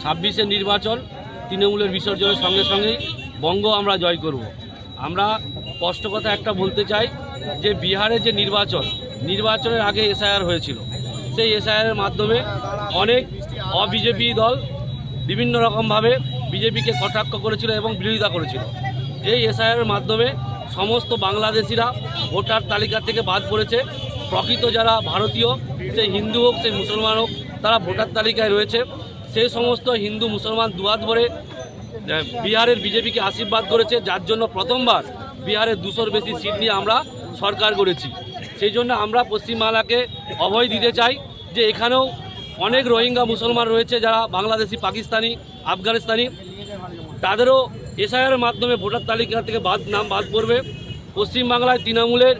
26-এর নির্বাচন তৃণমূলের বিসর্জনের সঙ্গে সঙ্গেই বঙ্গ আমরা জয় করব। আমরা স্পষ্ট কথা একটা বলতে চাই যে বিহারের যে নির্বাচনের আগে এসআইআর হয়েছিল, সেই এসআইআরের মাধ্যমে অনেক অবিজেপি দল বিভিন্ন রকমভাবে বিজেপিকে কটাক্ষ করেছিল এবং বিরোধিতা করেছিল। এই এসআইআরের মাধ্যমে সমস্ত বাংলাদেশিরা ভোটার তালিকা থেকে বাদ পড়েছে। প্রকৃত যারা ভারতীয়, সেই হিন্দু হোক সেই মুসলমান হোক, তারা ভোটার তালিকায় রয়েছে। সেই সমস্ত হিন্দু মুসলমান দুহাত ভরে বিহারের বিজেপিকে আশীর্বাদ করেছে, যার জন্য প্রথমবার বিহারের 200-র বেশি সিট নিয়ে আমরা সরকার গড়েছি। সেই জন্য আমরা পশ্চিমবাংলাকে অভয় দিতে চাই যে এখানেও অনেক রোহিঙ্গা মুসলমান রয়েছে যারা বাংলাদেশি, পাকিস্তানি, আফগানিস্তানি, তাদেরও এসআইআরের মাধ্যমে ভোটার তালিকা থেকে নাম বাদ পড়বে। পশ্চিমবাংলায় তৃণমূলের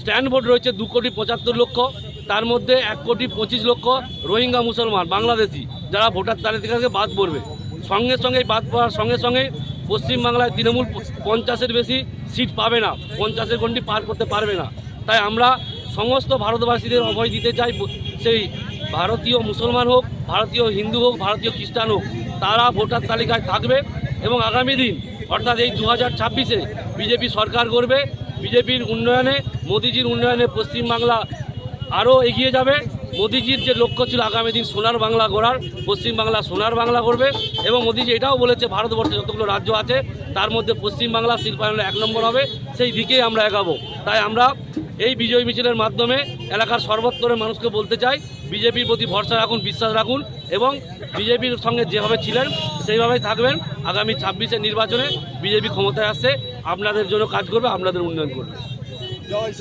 স্ট্যান্ড ভোট রয়েছে 2,75,00,000, তার মধ্যে 1,25,00,000 রোহিঙ্গা মুসলমান বাংলাদেশি যারা ভোটার তালিকা থেকে বাদ পড়বে। সঙ্গে সঙ্গে বাদ পড়ার সঙ্গে সঙ্গে পশ্চিমবাংলায় তৃণমূল 50-এর বেশি সিট পাবে না, 50-এর গণ্ডি পার করতে পারবে না। তাই আমরা সমস্ত ভারতবাসীদের অভয় দিতে চাই, সেই ভারতীয় মুসলমান হোক, ভারতীয় হিন্দু হোক, ভারতীয় খ্রিস্টান হোক, তারা ভোটার তালিকায় থাকবে এবং আগামী দিন অর্থাৎ এই 2026-এ বিজেপি সরকার করবে। বিজেপির উন্নয়নে, মোদিজির উন্নয়নে পশ্চিমবাংলা আরও এগিয়ে যাবে। মোদিজির যে লক্ষ্য ছিল আগামী দিন সোনার বাংলা গড়ার, পশ্চিমবাংলা সোনার বাংলা করবে। এবং মোদিজি এটাও বলেছে ভারতবর্ষে যতগুলো রাজ্য আছে তার মধ্যে পশ্চিমবাংলা শিল্পায়নে 1 নম্বর হবে, সেই দিকেই আমরা এগাবো। তাই আমরা এই বিজয় মিছিলের মাধ্যমে এলাকার সর্বস্তরের মানুষকে বলতে চাই, বিজেপির প্রতি ভরসা রাখুন, বিশ্বাস রাখুন এবং বিজেপির সঙ্গে যেভাবে ছিলেন সেইভাবেই থাকবেন। আগামী 26-এর নির্বাচনে বিজেপি ক্ষমতায় আসছে, আপনাদের জন্য কাজ করবে, আপনাদের উন্নয়ন করবে। জয়